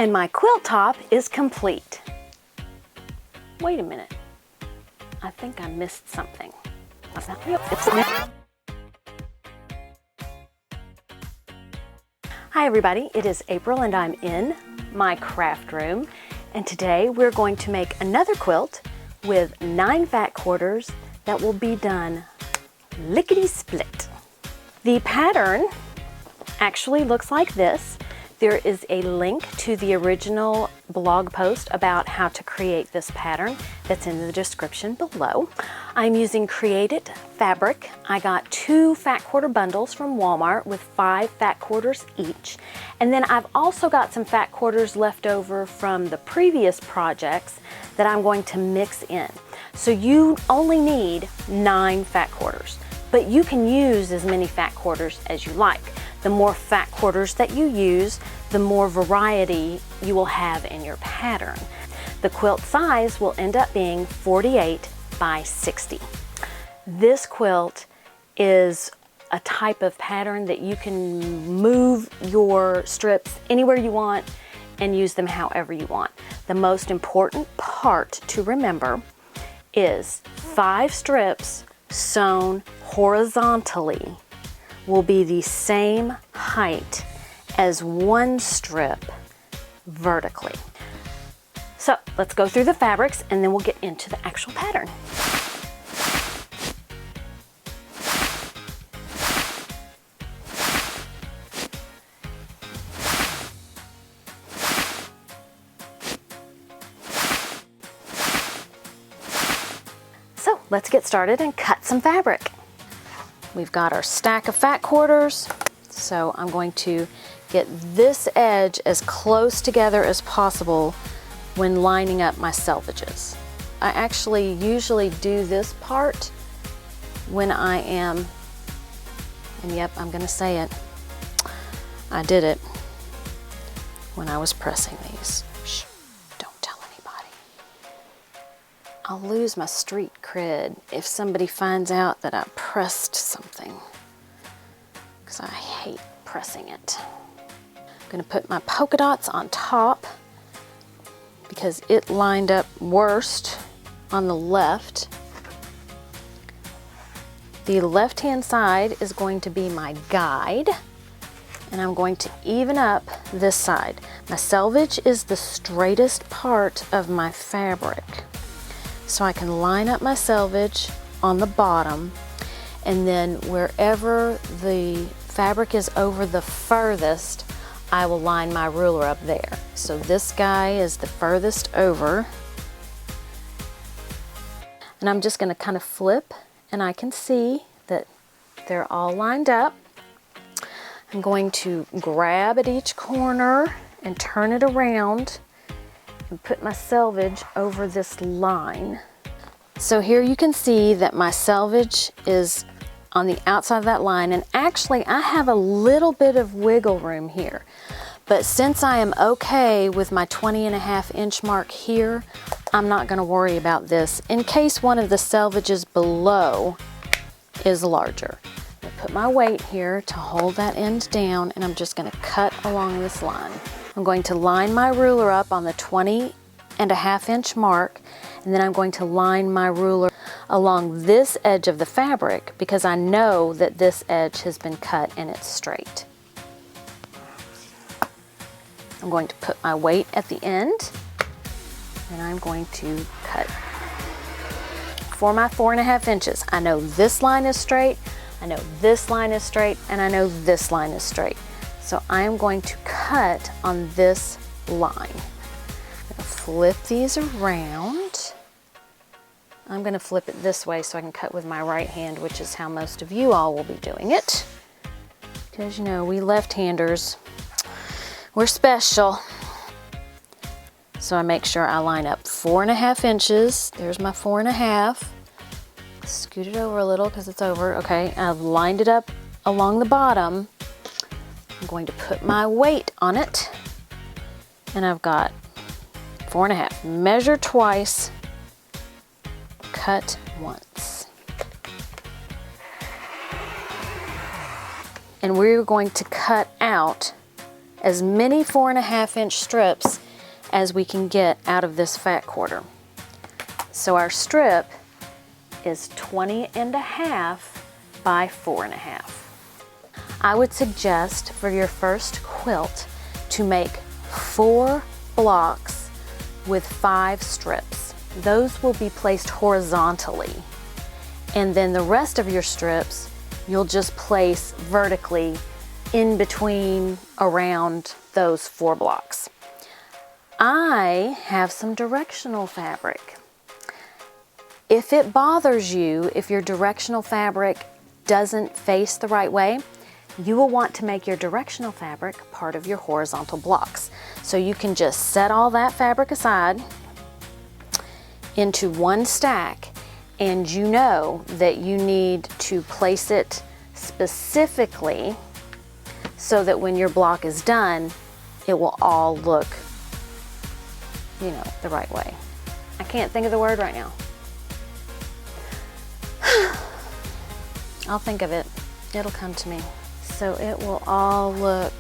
And my quilt top is complete. Wait a minute. I think I missed something. Hi everybody, it is April and I'm in my craft room. And today we're going to make another quilt with 9 fat quarters that will be done lickety-split. The pattern actually looks like this. There is a link to the original blog post about how to create this pattern that's in the description below. I'm using Creativ fabric. I got 2 fat quarter bundles from Walmart with 5 fat quarters each. And then I've also got some fat quarters left over from the previous projects that I'm going to mix in. So you only need 9 fat quarters, but you can use as many fat quarters as you like. The more fat quarters that you use, the more variety you will have in your pattern. The quilt size will end up being 48 by 60. This quilt is a type of pattern that you can move your strips anywhere you want and use them however you want. The most important part to remember is 5 strips sewn horizontally will be the same height as 1 strip vertically. So let's go through the fabrics and then we'll get into the actual pattern. So let's get started and cut some fabric. We've got our stack of fat quarters, so I'm going to get this edge as close together as possible when lining up my selvages. I actually usually do this part when I am, and yep, I'm gonna say it, I did it when I was pressing these. Shh, don't tell anybody. I'll lose my street cred if somebody finds out that I pressed something, because I hate pressing it. I'm going to put my polka dots on top because it lined up worst on the left. The left-hand side is going to be my guide, and I'm going to even up this side. My selvage is the straightest part of my fabric. So I can line up my selvage on the bottom, and then wherever the fabric is over the furthest, I will line my ruler up there. So this guy is the furthest over. And I'm just gonna kind of flip, and I can see that they're all lined up. I'm going to grab at each corner and turn it around and put my selvage over this line. So here you can see that my selvage is on the outside of that line, and actually I have a little bit of wiggle room here. But since I am okay with my 20.5 inch mark here, I'm not gonna worry about this in case one of the selvages below is larger. I'm gonna put my weight here to hold that end down, and I'm just gonna cut along this line. I'm going to line my ruler up on the 20.5 inch mark, and then I'm going to line my ruler along this edge of the fabric because I know that this edge has been cut and it's straight. I'm going to put my weight at the end, and I'm going to cut for my 4.5 inches. I know this line is straight, I know this line is straight, and I know this line is straight. So I am going to cut on this line. I'm gonna flip these around. I'm gonna flip it this way so I can cut with my right hand, which is how most of you all will be doing it. Because you know, we left-handers, we're special. So I make sure I line up 4.5 inches. There's my 4.5. Scoot it over a little because it's over. Okay, I've lined it up along the bottom. I'm going to put my weight on it, and I've got 4.5. Measure twice, cut once. And we're going to cut out as many 4.5-inch strips as we can get out of this fat quarter. So our strip is 20.5 by 4.5. I would suggest for your first quilt to make 4 blocks with 5 strips. Those will be placed horizontally. And then the rest of your strips, you'll just place vertically in between around those 4 blocks. I have some directional fabric. If it bothers you, if your directional fabric doesn't face the right way, you will want to make your directional fabric part of your horizontal blocks. So you can just set all that fabric aside into one stack, and you know that you need to place it specifically so that when your block is done, it will all look, you know, the right way. I can't think of the word right now. I'll think of it. It'll come to me. So it will all look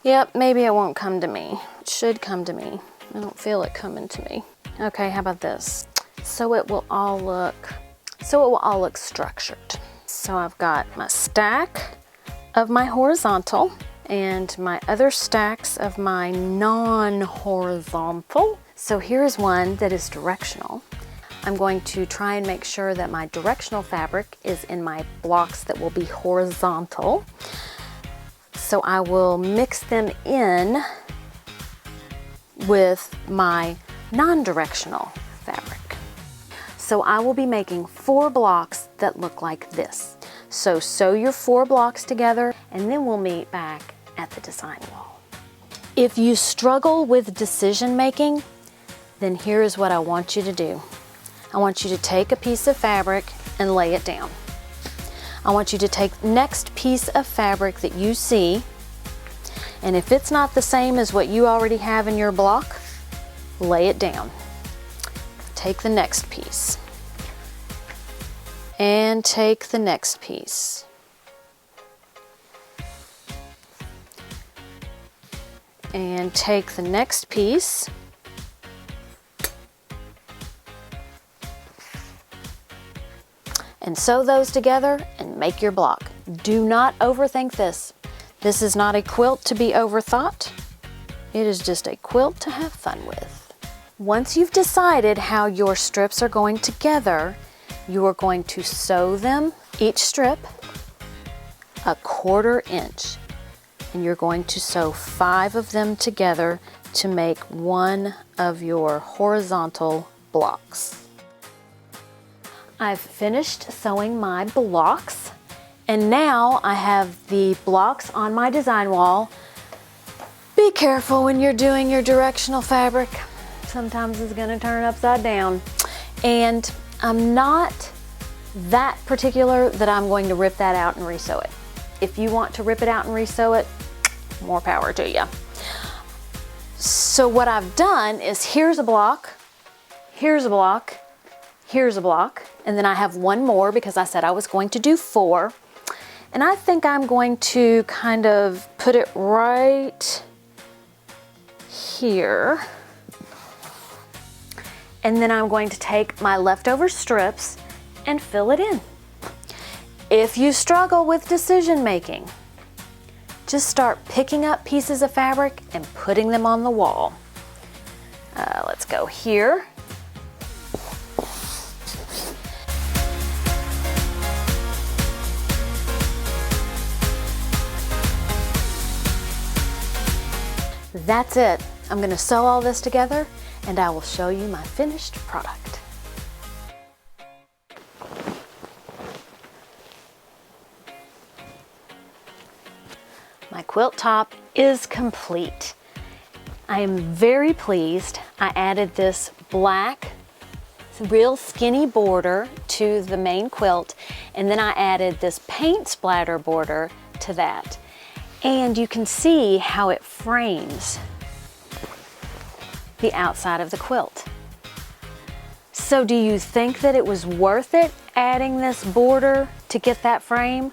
yep, maybe it won't come to me. It should come to me. I don't feel it coming to me. Okay, how about this? So it will all look structured. So I've got my stack of my horizontal and my other stacks of my non-horizontal. So here's one that is directional. I'm going to try and make sure that my directional fabric is in my blocks that will be horizontal. So I will mix them in with my non-directional fabric. So I will be making 4 blocks that look like this. So sew your 4 blocks together, and then we'll meet back at the design wall. If you struggle with decision making, then here is what I want you to do. I want you to take a piece of fabric and lay it down. I want you to take the next piece of fabric that you see, and if it's not the same as what you already have in your block, lay it down. Take the next piece. And take the next piece. And take the next piece. And sew those together and make your block. Do not overthink this. This is not a quilt to be overthought. It is just a quilt to have fun with. Once you've decided how your strips are going together, you are going to sew them, each strip, 1/4 inch. And you're going to sew 5 of them together to make one of your horizontal blocks. I've finished sewing my blocks, and now I have the blocks on my design wall. Be careful when you're doing your directional fabric. Sometimes it's gonna turn upside down. And I'm not that particular that I'm going to rip that out and resew it. If you want to rip it out and resew it, more power to you. So what I've done is here's a block, here's a block, here's a block, and then I have one more because I said I was going to do 4. And I think I'm going to kind of put it right here. And then I'm going to take my leftover strips and fill it in. If you struggle with decision making, just start picking up pieces of fabric and putting them on the wall. Let's go here. That's it. I'm going to sew all this together and I will show you my finished product. My quilt top is complete. I am very pleased. I added this black, real skinny border to the main quilt, and then I added this paint splatter border to that. And you can see how it frames the outside of the quilt. So do you think that it was worth it adding this border to get that frame?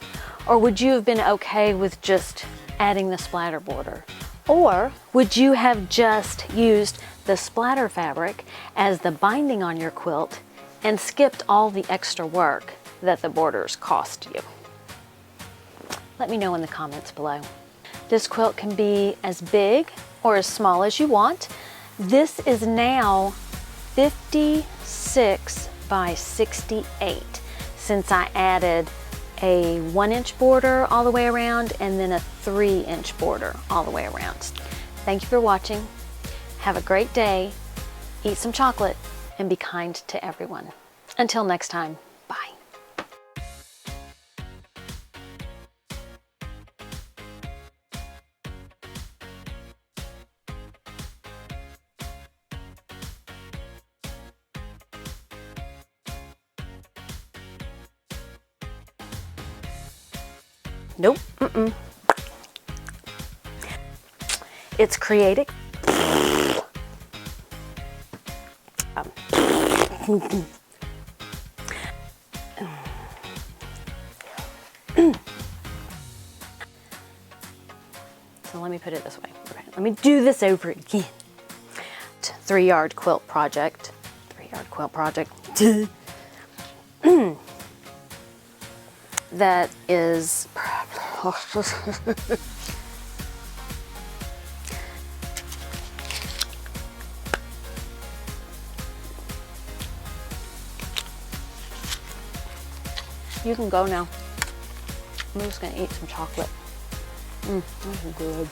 Or would you have been okay with just adding the splatter border? Or would you have just used the splatter fabric as the binding on your quilt and skipped all the extra work that the borders cost you? Let me know in the comments below. This quilt can be as big or as small as you want. This is now 56 by 68 since I added a 1-inch border all the way around and then a 3-inch border all the way around. Thank you for watching. Have a great day. Eat some chocolate and be kind to everyone. Until next time, bye. Nope. It's Creativ. So let me put it this way. Let me do this over again. 3-yard quilt project. 3-yard quilt project. That is you can go now. I'm just gonna eat some chocolate. This is good.